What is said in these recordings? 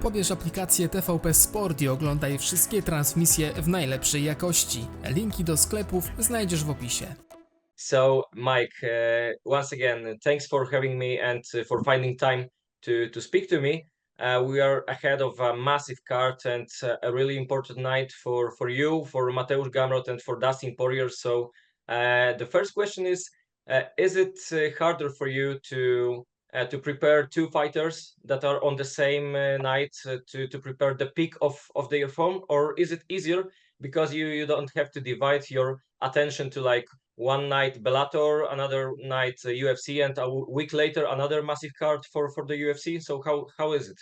Pobierz aplikację TVP Sport i oglądaj wszystkie transmisje w najlepszej jakości. Linki do sklepów znajdziesz w opisie. So, Mike, once again, thanks for having me and for finding time to speak to me. We are ahead of a massive card and a really important night for you, for Mateusz Gamrot and for Dustinem Poirier. So, the first question is it harder for you to prepare two fighters that are on the same night to prepare the peak of their form, or is it easier because you don't have to divide your attention to like one night Bellator, another night UFC, and a week later another massive card for the UFC? So how is it?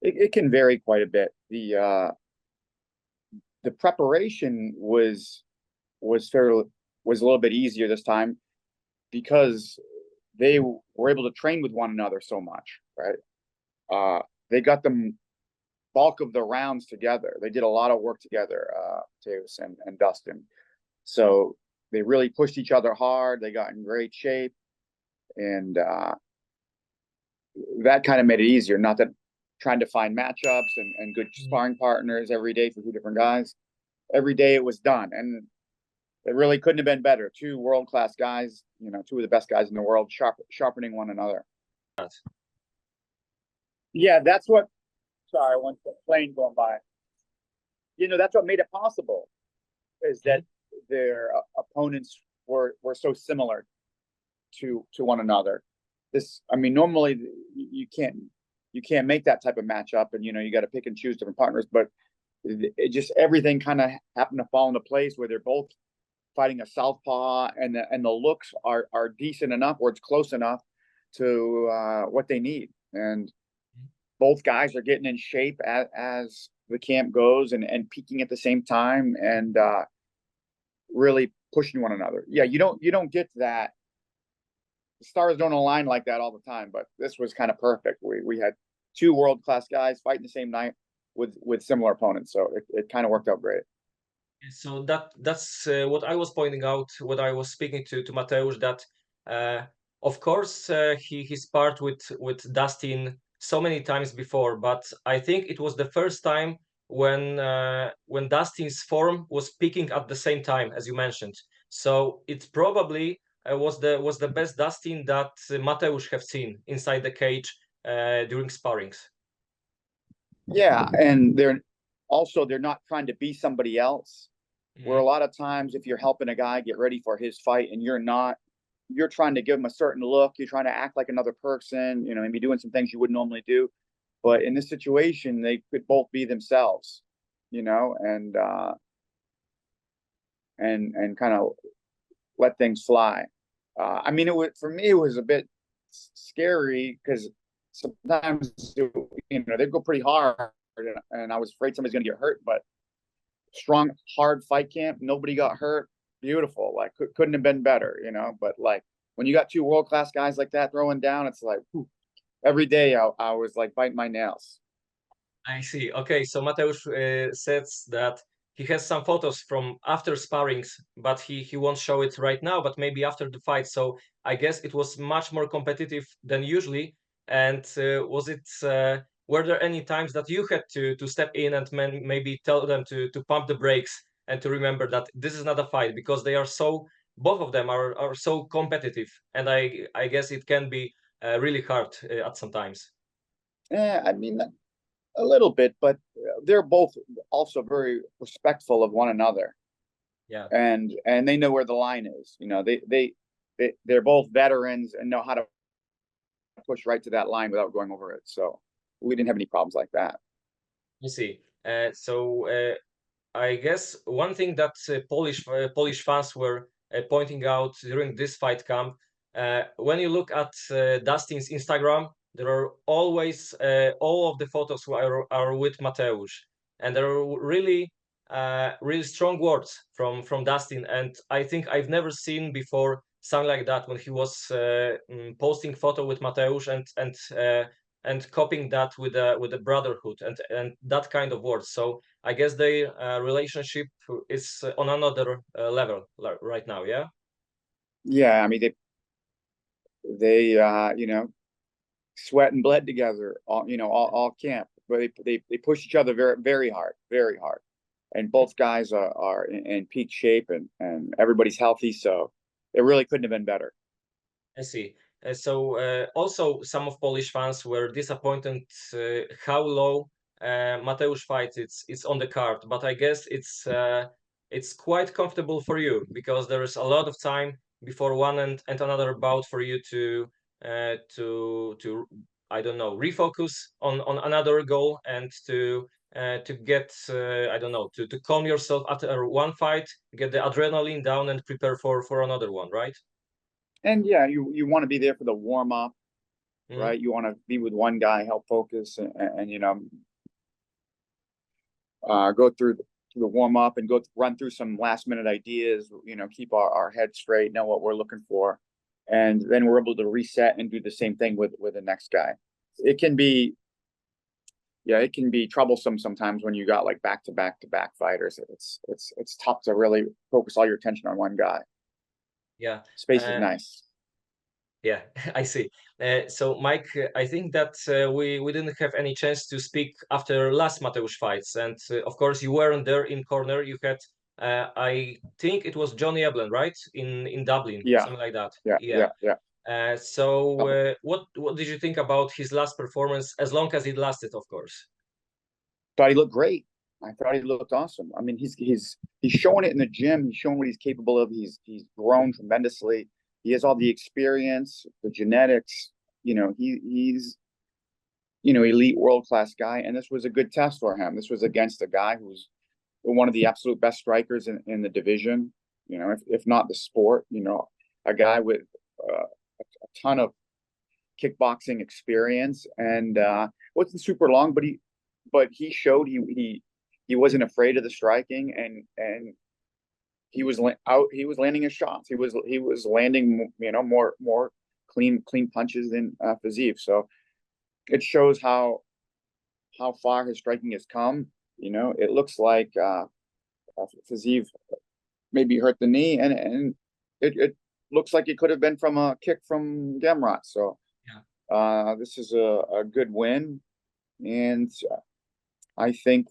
It can vary quite a bit. The preparation was a little bit easier this time because they were able to train with one another so much, right? They got the bulk of the rounds together. They did a lot of work together, Mateus and Dustin. So they really pushed each other hard. They got in great shape, and that kind of made it easier. Not that trying to find matchups and good sparring partners every day for two different guys. Every day it was done, and it really couldn't have been better. Two world-class guys, you know, two of the best guys in the world, sharpening one another. Yeah, that's what. Sorry, one plane going by. You know, that's what made it possible, is that their opponents were so similar to one another. I mean, normally you can't make that type of matchup, and you know, you got to pick and choose different partners. But it just, everything kind of happened to fall into place where they're both fighting a southpaw, and the looks are decent enough, or it's close enough to what they need. And both guys are getting in shape as the camp goes, and peaking at the same time, and really pushing one another. Yeah, you don't get that. The stars don't align like that all the time, but this was kind of perfect. We had two world-class guys fighting the same night with similar opponents, so it kind of worked out great. So that's what I was pointing out when I was speaking to Mateusz, that of course he sparred with Dustin so many times before, but I think it was the first time when Dustin's form was peaking at the same time, as you mentioned. So it probably was the best Dustin that Mateusz have seen inside the cage during sparrings. Yeah, and they're not trying to be somebody else. Where a lot of times, if you're helping a guy get ready for his fight and you're not, you're trying to give him a certain look, you're trying to act like another person, you know, maybe doing some things you wouldn't normally do. But in this situation, they could both be themselves, you know, and kind of let things fly. I mean, for me, it was a bit scary because sometimes, you know, they'd go pretty hard, and I was afraid somebody's going to get hurt. But strong, hard fight camp, nobody got hurt. Beautiful. Like, couldn't have been better, you know. But like, when you got two world-class guys like that throwing down, it's like, whew, every day I was like biting my nails. I see. Okay, so Mateusz says that he has some photos from after sparrings, but he won't show it right now, but maybe after the fight. So I guess it was much more competitive than usually. And were there any times that you had to step in and maybe tell them to pump the brakes and to remember that this is not a fight, because they are both of them are so competitive, and I guess it can be really hard at some times. Yeah, I mean, a little bit, but they're both also very respectful of one another. Yeah, and they know where the line is. You know, they're both veterans and know how to push right to that line without going over it. So we didn't have any problems like that. you see. I guess one thing that Polish fans were pointing out during this fight camp, when you look at Dustin's Instagram, there are always all of the photos are with Mateusz, and there are really strong words from Dustin. And I think I've never seen before something like that, when he was posting photo with Mateusz and copying that with the brotherhood and that kind of words. So I guess their relationship is on another level right now. Yeah. Yeah, I mean, they you know, sweat and bled together, all camp. But they push each other very hard, very hard. And both guys are in peak shape, and everybody's healthy, so it really couldn't have been better. I see. Also, some of Polish fans were disappointed how low Mateusz fight it's on the card, but I guess it's quite comfortable for you because there is a lot of time before one and another bout for you to I don't know, refocus on another goal and to get I don't know, to calm yourself after one fight, get the adrenaline down and prepare for another one, right? And yeah, you want to be there for the warm up, Mm. right? You want to be with one guy, help focus, and go through the warm up and run through some last minute ideas. Keep our head straight, know what we're looking for, and then we're able to reset and do the same thing with the next guy. It can be troublesome sometimes when you got like back to back fighters. It's tough to really focus all your attention on one guy. Yeah. Space is nice. Yeah, I see. So, Mike, I think that we didn't have any chance to speak after last Mateusz fights, and of course you weren't there in corner. You had, I think it was Johnny Eblen, right, in Dublin, Yeah. something like that. Yeah. What did you think about his last performance, as long as it lasted, of course? Thought he looked great. I thought he looked awesome. I mean, he's showing it in the gym. He's showing what he's capable of. He's grown tremendously. He has all the experience, the genetics. He's elite world-class guy, and this was a good test for him. This was against a guy who's one of the absolute best strikers in the division, if not the sport. A guy with a ton of kickboxing experience, and wasn't super long, but he showed he wasn't afraid of the striking, and he was landing his shots. He was landing more clean punches than Fiziev. So it shows how far his striking has come. It looks like Fiziev maybe hurt the knee, and it looks like it could have been from a kick from Gamrot. So yeah. This is a good win, and I think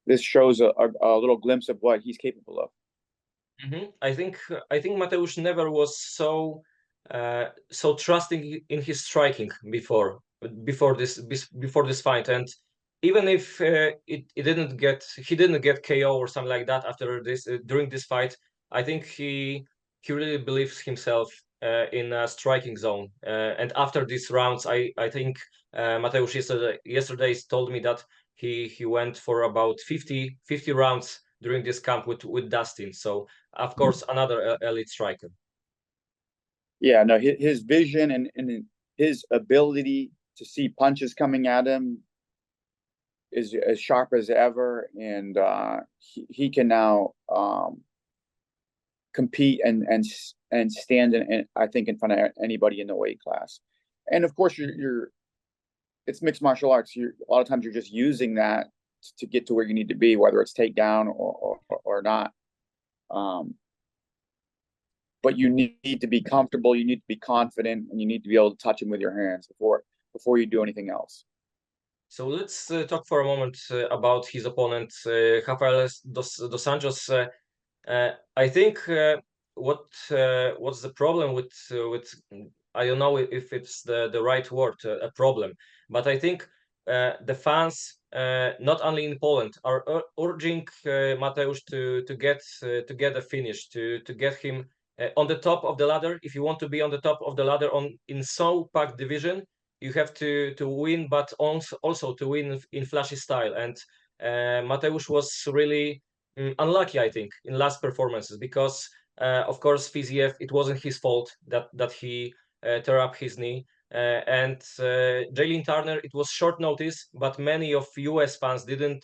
this shows a little glimpse of what he's capable of. Mm-hmm. I think Mateusz never was so trusting in his striking before this fight, and even if he didn't get KO or something like that after this during this fight, I think he really believes himself in a striking zone. And after these rounds, I think Mateusz yesterday told me that he went for about 50 rounds during this camp with Dustin. So of course another elite striker. Yeah, no, his vision and his ability to see punches coming at him is as sharp as ever, and he can now compete and stand in, I think, in front of anybody in the weight class. And of course, it's mixed martial arts. A lot of times you're just using that to get to where you need to be, whether it's takedown or not. But you need to be comfortable, you need to be confident, and you need to be able to touch him with your hands before you do anything else. So let's talk for a moment about his opponent, Rafael dos Anjos. I think what's the problem with I don't know if it's the right word, a problem, but I think the fans, not only in Poland, are urging Mateusz to get a finish, to get him on the top of the ladder. If you want to be on the top of the ladder in so packed division, you have to win, but also to win in flashy style. And Mateusz was really unlucky, I think, in last performances, because of course Fiziev, it wasn't his fault that he tore up his knee. And Jalen Turner, it was short notice, but many of US fans didn't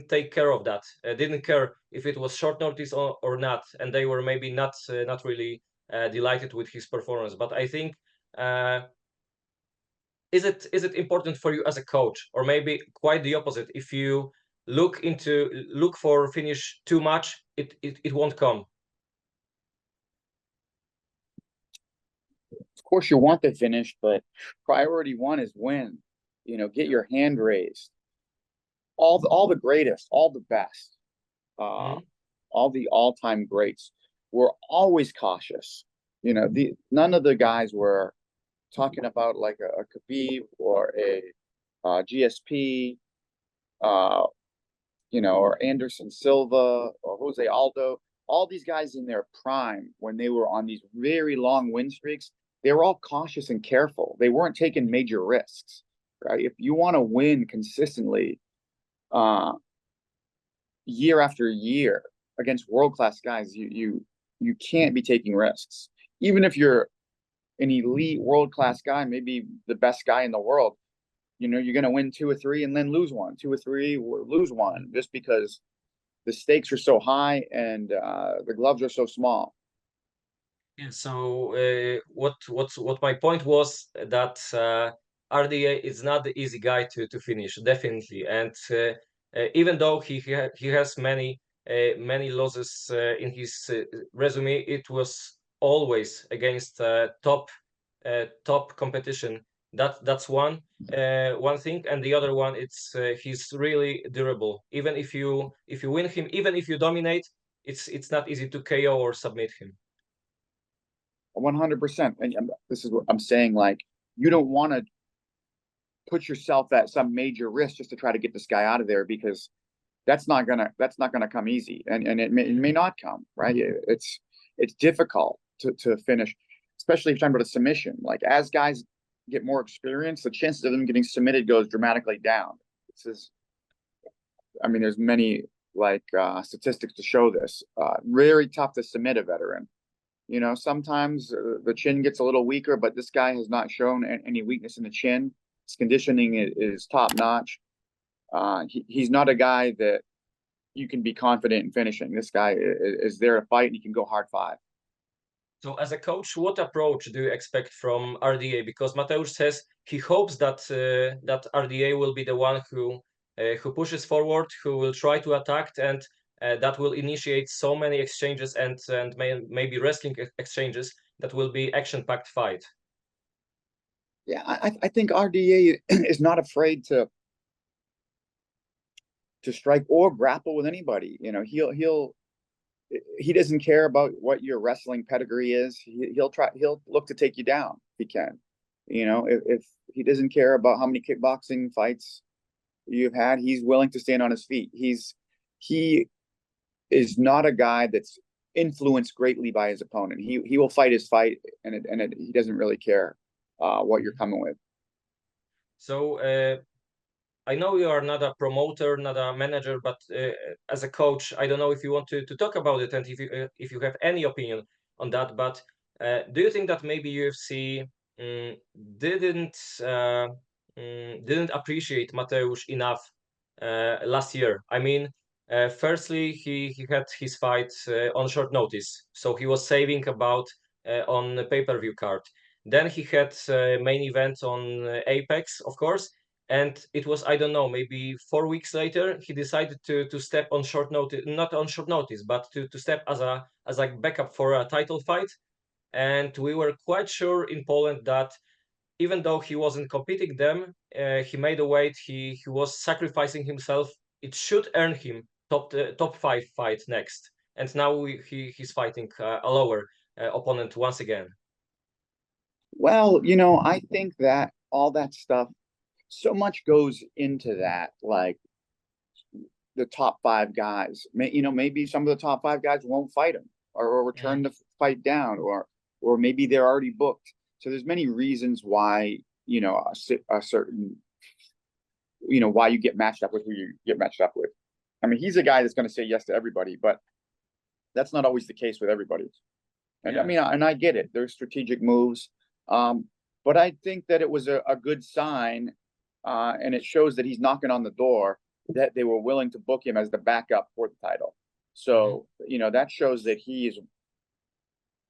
take care of that. Didn't care if it was short notice or not, and they were maybe not really delighted with his performance. But I think is it important for you as a coach, or maybe quite the opposite? If you look for finish too much, it won't come. course you want the finish, but priority one is win. You know, get your hand raised. All the greatest, all the best, all the all-time greats were always cautious. You know, none of the guys were talking about like a Khabib or a GSP, you know, or Anderson Silva or Jose Aldo. All these guys in their prime, when they were on these very long win streaks, they were all cautious and careful. They weren't taking major risks, right? If you want to win consistently, year after year against world-class guys, you can't be taking risks. Even if you're an elite world-class guy, maybe the best guy in the world, you know, you're going to win 2 or 3 and then lose 1, 2 or 3, lose 1, just because the stakes are so high and the gloves are so small. Yeah, so what my point was that RDA is not the easy guy to finish, definitely, and even though he has many losses in his resume, it was always against top competition. That's one thing, and the other one, it's he's really durable. Even if you win him, even if you dominate, it's not easy to KO or submit him. 100%. And this is what I'm saying. Like, you don't want to put yourself at some major risk just to try to get this guy out of there, because that's not gonna come easy, and it may not come, right? It's difficult to finish, especially if you're talking about a submission. Like, as guys get more experience, the chances of them getting submitted goes dramatically down. I mean, there's many like statistics to show this. Very tough to submit a veteran. You know, sometimes the chin gets a little weaker, but this guy has not shown any weakness in the chin. His conditioning is top notch. He's not a guy that you can be confident in finishing. This guy is there to fight, and he can go hard 5. So, as a coach, what approach do you expect from RDA? Because Mateusz says he hopes that that RDA will be the one who pushes forward, who will try to attack, and that will initiate so many exchanges and maybe wrestling exchanges that will be action-packed fight. Yeah, I think RDA is not afraid to strike or grapple with anybody. You know, he doesn't care about what your wrestling pedigree is. He'll look to take you down if he can. You know, if he doesn't care about how many kickboxing fights you've had, he's willing to stand on his feet. He is not a guy that's influenced greatly by his opponent. He will fight his fight, and he doesn't really care what you're coming with. So I know you are not a promoter, not a manager, but as a coach, I don't know if you want to talk about it, and if you have any opinion on that. But do you think that maybe UFC didn't appreciate Mateusz enough last year? I mean, firstly, he had his fight on short notice, so he was saving about on the pay-per-view card. Then he had main event on Apex, of course. And it was, I don't know, maybe 4 weeks later, he decided to step on short notice, not on short notice, but to step as a backup for a title fight. And we were quite sure in Poland that even though he wasn't competing them, he made a weight, he was sacrificing himself. It should earn him top 5 fight next. And now he's fighting a lower opponent once again. Well, you know, I think that all that stuff, so much goes into that, like the top 5 guys. You know, maybe some of the top 5 guys won't fight him, or turn the fight down, or maybe they're already booked. So there's many reasons why, you know, a certain, you know, why you get matched up with who you get matched up with. I mean, he's a guy that's going to say yes to everybody, but that's not always the case with everybody. And I mean, and I get it. There's strategic moves, but I think that it was a good sign. And it shows that he's knocking on the door, that they were willing to book him as the backup for the title. So, you know, that shows that he is,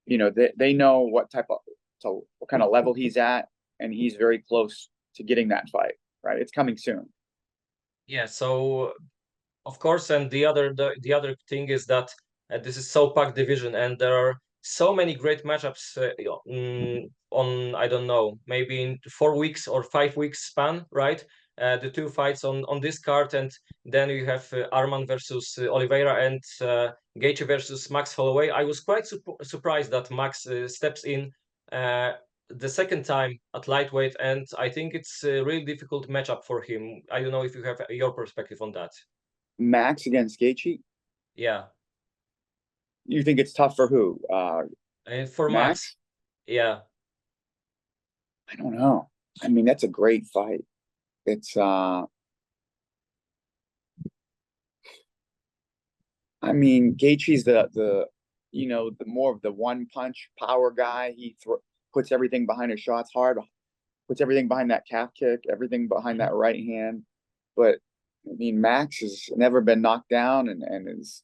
you know, they know what kind of level he's at, and he's very close to getting that fight, right? It's coming soon. Yeah, so of course, and the other thing is that this is so packed division, and there are so many great matchups on, I don't know, maybe in 4 weeks or 5 weeks span, right? The two fights on this card, and then you have Arman versus Oliveira and Gaethje versus Max Holloway. I was quite surprised that Max steps in the second time at lightweight, and I think it's a really difficult matchup for him. I don't know if you have your perspective on that. Max against Gaethje? Yeah. You think it's tough for who? And for Max? Max, yeah. I don't know. I mean, that's a great fight. It's I mean, Gaethje's the you know, the more of the one punch power guy. He puts everything behind his shots hard, puts everything behind that calf kick, everything behind that right hand. But I mean, Max has never been knocked down and is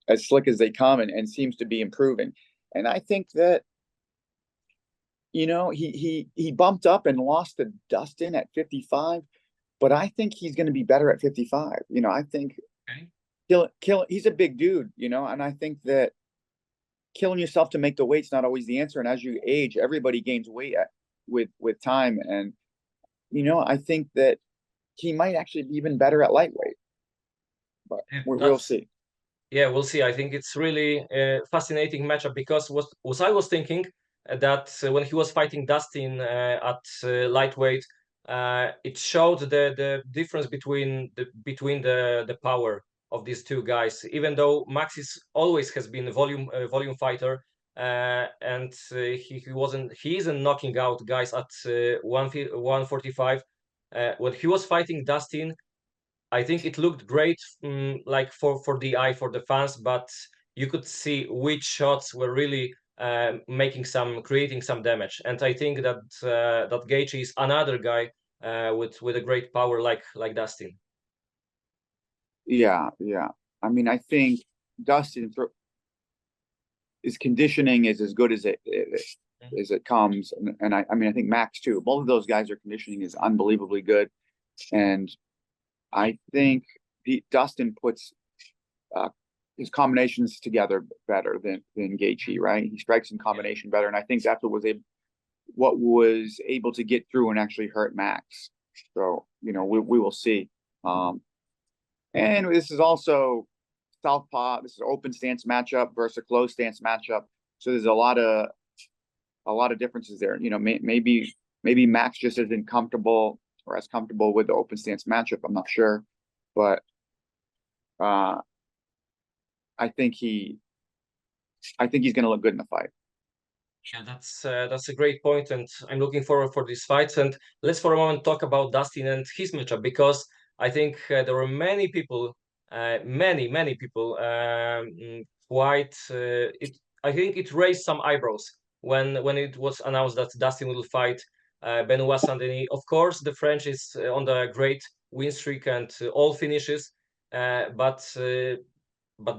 as slick as they come and seems to be improving. And I think that, you know, he bumped up and lost to Dustin at 55, but I think he's going to be better at 55. You know, I think he's a big dude, you know, and I think that killing yourself to make the weight's not always the answer. And as you age, everybody gains weight with time. And, you know, I think that he might actually be even better at lightweight, but we'll see. Yeah, we'll see. I think it's really a fascinating matchup because what I was thinking that when he was fighting Dustin at lightweight, it showed the difference between the power of these two guys. Even though Max always has been a volume fighter, and he isn't knocking out guys at 145. When he was fighting Dustin, I think it looked great, like for the eye, for the fans, but you could see which shots were really creating some damage. And I think that that Gaethje is another guy with a great power like Dustin. Yeah. I mean, I think Dustin, his conditioning is as good as it comes, and I mean, I think Max too. Both of those guys, their conditioning is unbelievably good, and I think Dustin puts his combinations together better than Gaethje, right? He strikes in combination better, and I think that's what was able to get through and actually hurt Max. So, you know, we will see. And this is also southpaw. This is an open stance matchup versus a closed stance matchup. So there's a lot of differences there. You know, maybe Max just isn't comfortable or as comfortable with the open stance matchup. I'm not sure, but I think he's going to look good in the fight. Yeah, that's a great point, and I'm looking forward for this fight. And let's for a moment talk about Dustin and his matchup, because I think there were many people, many people, quite. I think it raised some eyebrows when it was announced that Dustin will fight Benoit Saint-Denis. Of course, the French is on the great win streak and all finishes, but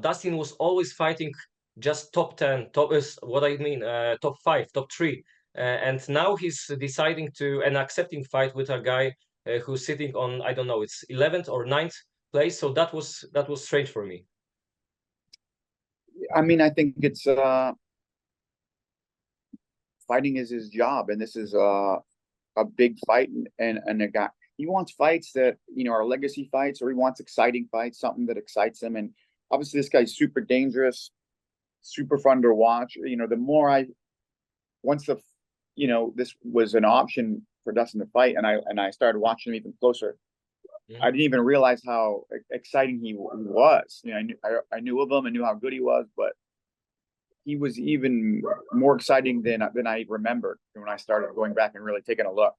Dustin was always fighting just top 10, top top 5, top 3, and now he's deciding to and accepting fight with a guy who's sitting on, I don't know, it's 11th or 9th place. So that was strange for me. I mean, I think it's fighting is his job, and this is a big fight, and a guy, he wants fights that, you know, are legacy fights, or he wants exciting fights, something that excites him. And obviously this guy's super dangerous, super fun to watch. You know, you know, this was an option for Dustin to fight, and I started watching him even closer. I didn't even realize how exciting he was. You know, I knew of him, I knew how good he was, but he was even more exciting than I remembered when I started going back and really taking a look.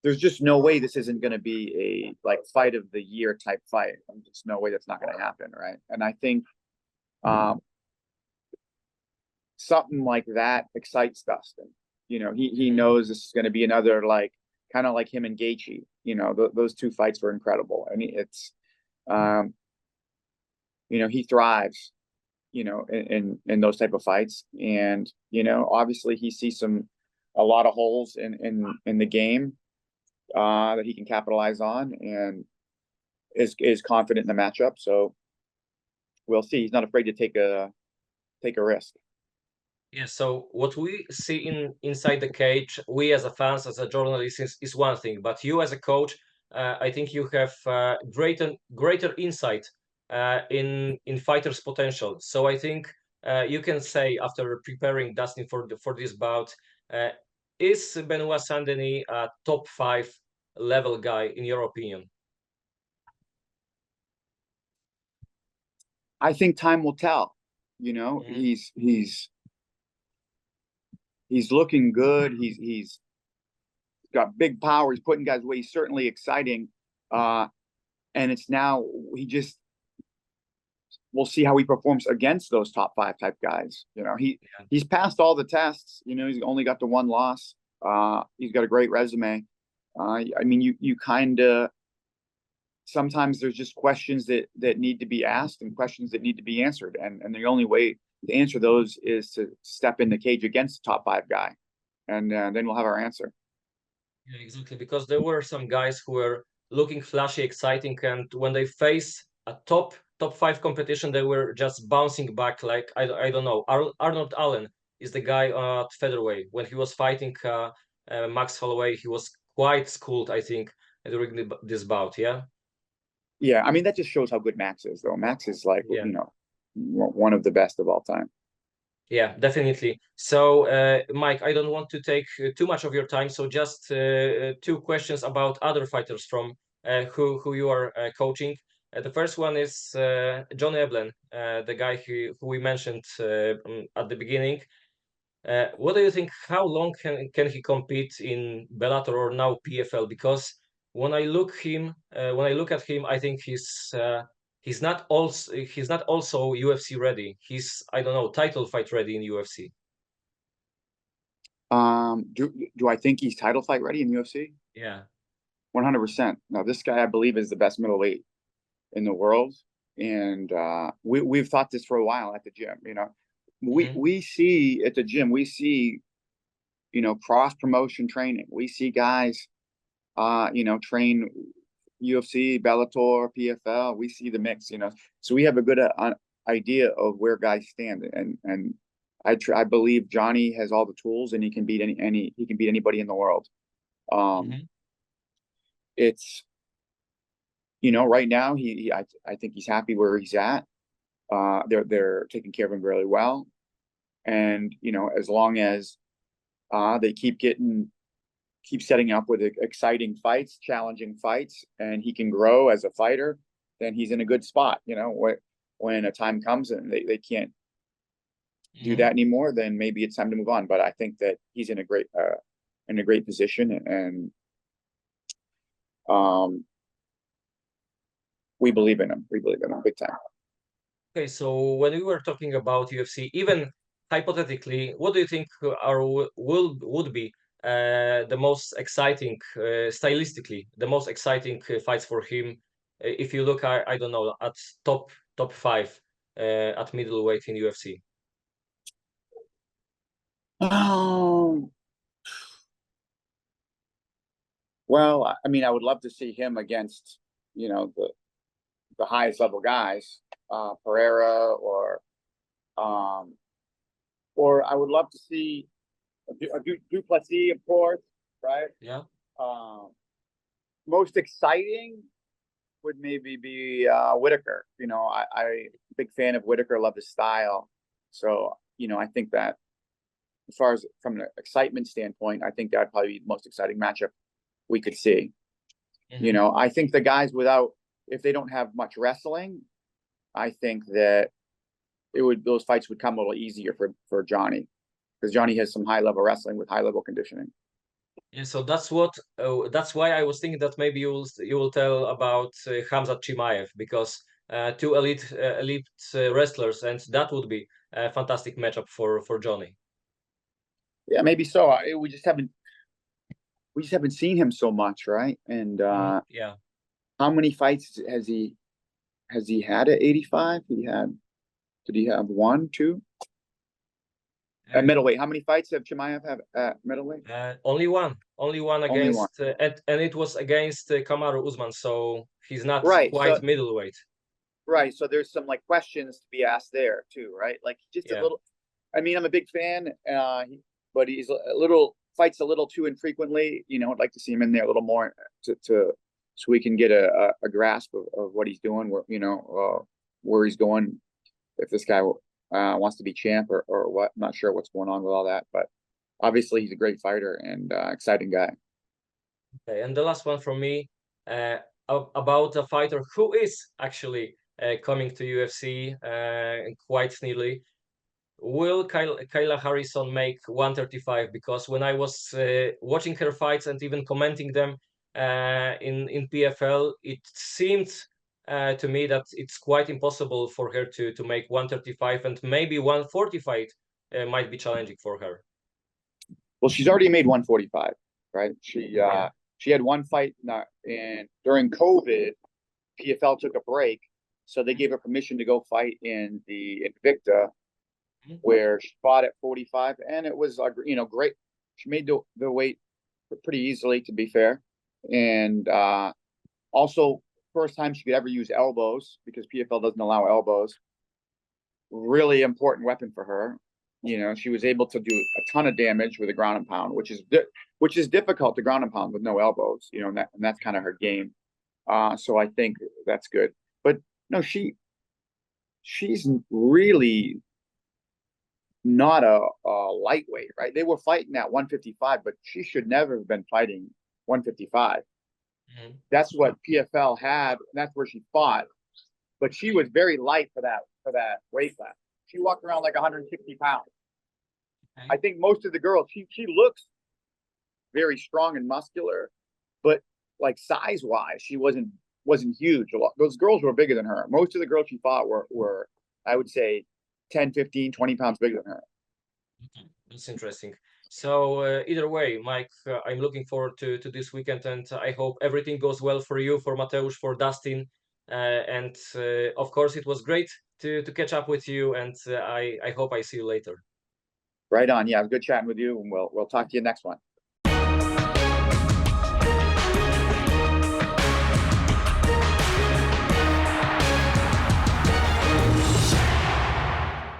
There's just no way this isn't going to be a like fight of the year type fight. There's just no way that's not going to happen, right? And I think something like that excites Dustin. You know, he knows this is going to be another, like, kind of like him and Gaethje. You know, those two fights were incredible. I mean, it's you know, he thrives, you know, in those type of fights. And, you know, obviously he sees a lot of holes in the game that he can capitalize on, and is confident in the matchup. So we'll see. He's not afraid to take a risk. Yeah, so what we see inside the cage, we as a fans, as a journalist, is one thing. But you as a coach, I think you have greater insight in fighters' potential. So I think you can say after preparing Dustin for this bout, uh, is Benoit Saint-Denis a top 5 level guy in your opinion? I think time will tell. You know, Mhm. he's looking good. He's got big power. He's putting guys away. He's certainly exciting. And it's now we'll see how he performs against those top 5 type guys. You know, Yeah. he's passed all the tests. You know, he's only got the one loss. He's got a great resume. I mean, you kind of sometimes there's just questions that need to be asked and questions that need to be answered, and the only way to answer those is to step in the cage against the top 5 guy, and then we'll have our answer. Yeah, exactly. Because there were some guys who were looking flashy, exciting, and when they face a top 5 competition, they were just bouncing back. Like I don't know. Arnold Allen is the guy at featherweight. When he was fighting Max Holloway, he was quite schooled, I think, during this bout. Yeah. Yeah, I mean that just shows how good Max is, though. Max is like Yeah. you know one of the best of all time. Yeah, definitely. So, Mike, I don't want to take too much of your time. So, just 2 questions about other fighters from who you are coaching. The first one is John Eblen, the guy who we mentioned at the beginning. What do you think? How long can he compete in Bellator or now PFL? Because when I look at him, I think he's not also UFC ready. He's, I don't know, title fight ready in UFC. Do I think he's title fight ready in UFC? Yeah. 100%. Now, this guy, I believe, is the best middleweight in the world, and we've thought this for a while at the gym. You know, Mhm. we see at the gym, we see cross promotion training. We see guys, train UFC, Bellator, PFL. We see the mix. You know, so we have a good idea of where guys stand, and I believe Johnny has all the tools, and he can beat he can beat anybody in the world. Mhm. It's right now I think he's happy where he's at. They're taking care of him really well, and as long as they keep setting up with exciting fights, challenging fights, and he can grow as a fighter, then he's in a good spot. When a time comes and they can't do Mhm. that anymore, then maybe it's time to move on. But I think that he's in a great position, and um, we believe in him. We believe in him big time. Okay, so when we were talking about UFC, even hypothetically, what do you think would be the most exciting, stylistically, the most exciting fights for him? If you look, I don't know, at top 5 at middleweight in UFC. Um, well, I mean, I would love to see him against, the highest level guys, Pereira, um, or I would love to see Duplessis, of course, right? Yeah. Most exciting would maybe be Whitaker. I big fan of Whitaker, love his style. So, I think that as far as from an excitement standpoint, I think that'd probably be the most exciting matchup we could see. Mhm. I think the guys if they don't have much wrestling, I think that those fights would come a little easier for Johnny, because Johnny has some high level wrestling with high level conditioning. Yeah, so that's why I was thinking that maybe you will tell about Khamzat Chimaev, because two elite wrestlers, and that would be a fantastic matchup for Johnny. Yeah, maybe so. We just haven't seen him so much, right? And Yeah. how many fights has he had at 85? Did he have one, two? At Uh, middleweight, how many fights have Chimaev have at middleweight? only one Only one. against, and it was against Kamaru Usman, so he's not Right. quite middleweight. Right. So there's some like questions to be asked there too, right? Like just a Yeah. little. I mean, I'm a big fan, but he's fights a little too infrequently. You know, I'd like to see him in there a little more so we can get a grasp of what he's doing, where he's going, if this guy wants to be champ or what. I'm not sure what's going on with all that, but obviously he's a great fighter and exciting guy. Okay, and the last one from me, about a fighter who is actually coming to UFC quite nearly. Will Kayla Harrison make 135? Because when I was watching her fights and even commenting them in PFL, it seemed to me that it's quite impossible for her to make 135, and maybe 145 might be challenging for her. Well, she's already made 145, right? She had one fight and during COVID, PFL took a break, so they gave her permission to go fight in the Invicta, where she fought at 45, and it was great. She made the weight pretty easily, to be fair, and also first time she could ever use elbows, because PFL doesn't allow elbows. Really important weapon for her. You know, she was able to do a ton of damage with a ground and pound, which is difficult to ground and pound with no elbows. You know, and that's kind of her game. So I think that's good. But no, she's really not a lightweight, right? They were fighting at 155, but she should never have been fighting 155. That's what PFL had, and that's where she fought. But she was very light for that weight class. She walked around like 160 pounds. Okay. I think most of the girls, she looks very strong and muscular, but like size wise, she wasn't huge. Those girls were bigger than her. Most of the girls she fought were I would say 10, 15, 20 pounds bigger than her. Okay. That's interesting. So either way, Mike, I'm looking forward to this weekend, and I hope everything goes well for you, for Mateusz, for Dustin, and of course it was great to catch up with you, and I hope I see you later. Right on. Yeah, it was good chatting with you, and we'll talk to you next one.